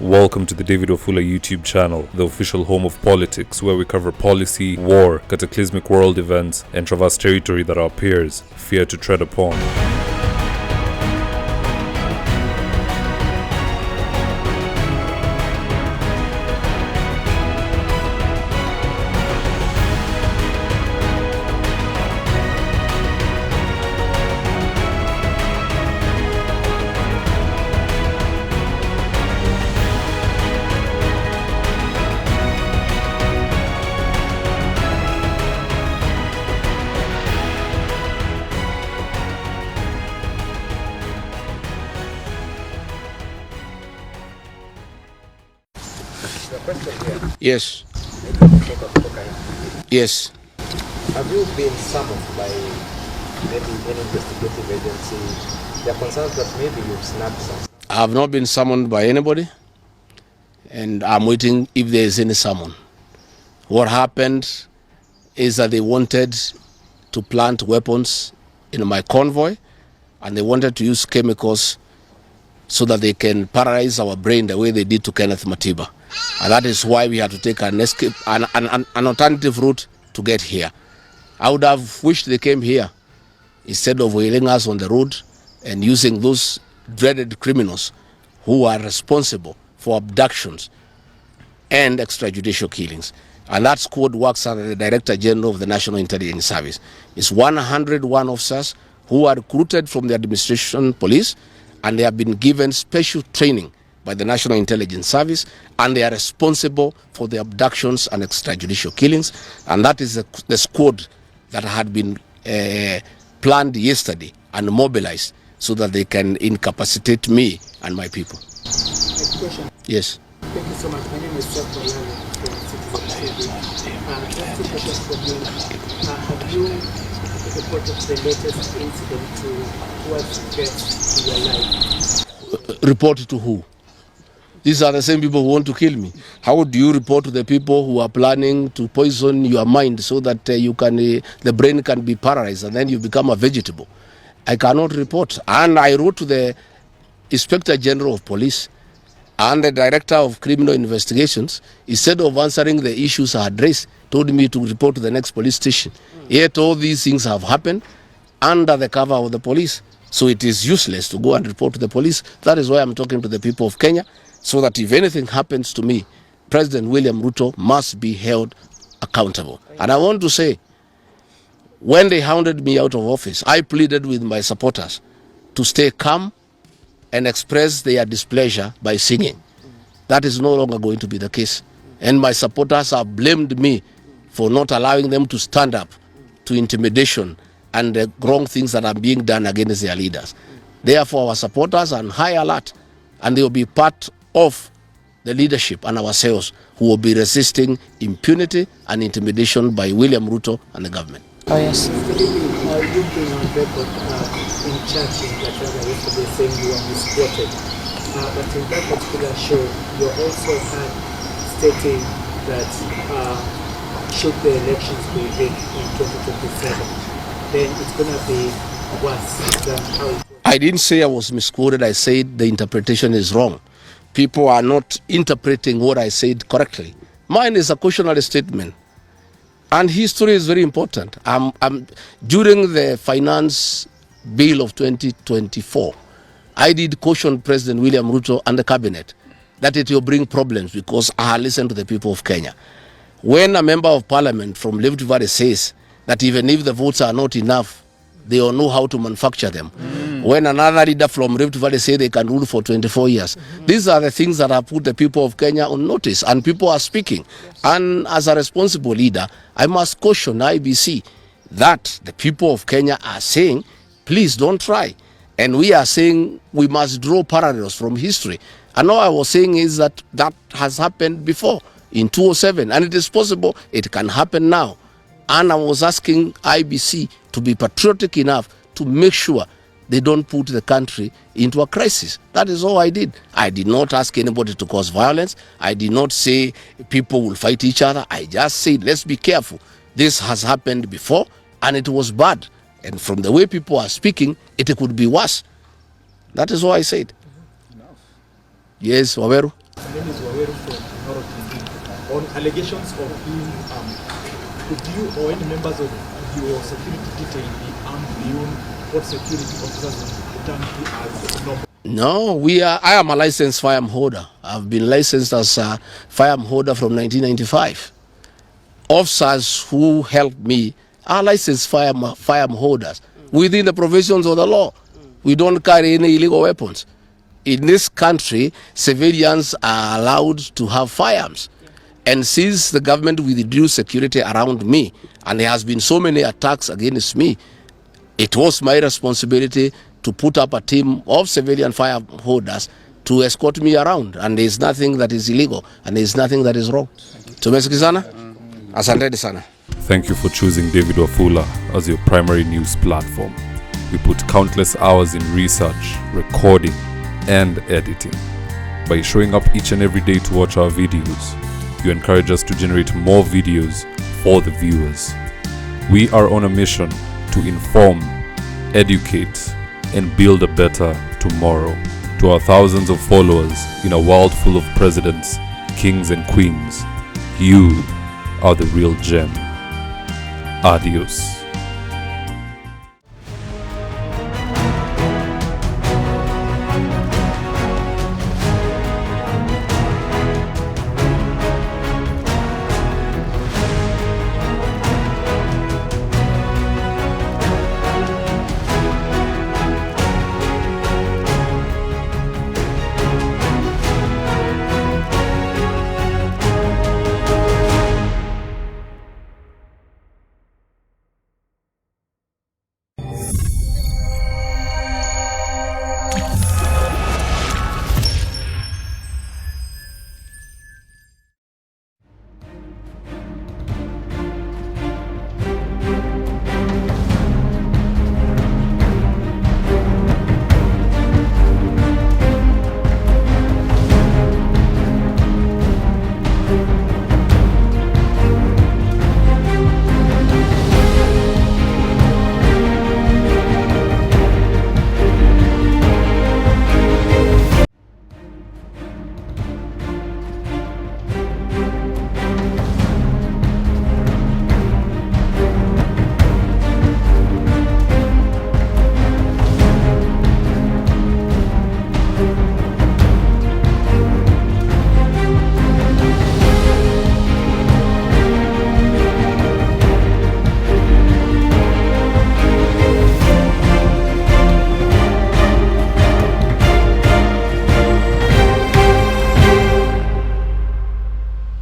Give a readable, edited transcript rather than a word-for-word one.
Welcome to the David Wafula YouTube channel, the official home of politics, where we cover policy, war, cataclysmic world events, and traverse territory that our peers fear to tread upon. Yes. Yes. Have you been summoned by maybe any investigative agency? There are concerns that maybe you've snapped some. I have not been summoned by anybody, and I'm waiting if there is any summon. What happened is that they wanted to plant weapons in my convoy, and they wanted to use chemicals so that they can paralyze our brain the way they did to Kenneth Matiba. And that is why we had to take an escape, an alternative route to get here. I would have wished they came here instead of wailing us on the road and using those dreaded criminals who are responsible for abductions and extrajudicial killings. And that squad works under the Director General of the National Intelligence Service. It's 101 officers who are recruited from the administration police, and they have been given special training by the National Intelligence Service, and they are responsible for the abductions and extrajudicial killings. And that is the squad that had been planned yesterday and mobilized so that they can incapacitate me and my people. Question. Yes. Thank you so much. My name is Kwani from Citizen TV. Just two questions from you. Have you reported the latest incident towards threats to your life? Report to who? These are the same people who want to kill me. How do you report to the people who are planning to poison your mind so that the brain can be paralyzed and then you become a vegetable? I cannot report. And I wrote to the Inspector General of Police and the Director of Criminal Investigations. Instead of answering the issues I had raised, told me to report to the next police station. Yet all these things have happened under the cover of the police. So it is useless to go and report to the police. That is why I'm talking to the people of Kenya, so that if anything happens to me, President William Ruto must be held accountable. And I want to say, when they hounded me out of office, I pleaded with my supporters to stay calm and express their displeasure by singing. That is no longer going to be the case. And my supporters have blamed me for not allowing them to stand up to intimidation and the wrong things that are being done against their leaders. Therefore, our supporters are on high alert, and they will be part of the leadership and ourselves who will be resisting impunity and intimidation by William Ruto and the government. Oh, yes. You've been on record in church in Gachagua yesterday saying you were misquoted. But in that particular show, you also had stating that should the elections be rigged in 2027, then it's going to be worse than how it was. I didn't say I was misquoted. I said the interpretation is wrong. People are not interpreting what I said correctly. Mine is a cautionary statement. And history is very important. During the finance bill of 2024, I did caution President William Ruto and the cabinet that it will bring problems because I listened to the people of Kenya. When a member of parliament from Rift Valley says that even if the votes are not enough, they will know how to manufacture them. When another leader from Rift Valley say they can rule for 24 years. These are the things that have put the people of Kenya on notice, and people are speaking. And as a responsible leader, I must caution IBC that the people of Kenya are saying, please don't try. And we are saying we must draw parallels from history. And all I was saying is that that has happened before in 2007, and it is possible it can happen now. And I was asking IBC to be patriotic enough to make sure they don't put the country into a crisis. That is all I did. I did not ask anybody to cause violence. I did not say people will fight each other. I just said, let's be careful. This has happened before, and it was bad. And from the way people are speaking, it could be worse. That is all I said. Yes, Waweru. allegations of him, could you or any members of your security detail be armed beyond what security officers would term as normal? No, I am a licensed firearm holder. I've been licensed as a firearm holder from 1995. Officers who helped me are licensed firearm holders within the provisions of the law. We don't carry any illegal weapons. In this country, civilians are allowed to have firearms. And since the government withdrew security around me, and there has been so many attacks against me, it was my responsibility to put up a team of civilian firearm holders to escort me around. And there is nothing that is illegal, and there is nothing that is wrong. Tumesikizana? Asanteni sana. Thank you for choosing David Wafula as your primary news platform. We put countless hours in research, recording, and editing. By showing up each and every day to watch our videos, you encourage us to generate more videos for the viewers. We are on a mission to inform, educate, and build a better tomorrow. To our thousands of followers in a world full of presidents, kings, and queens, you are the real gem. Adios.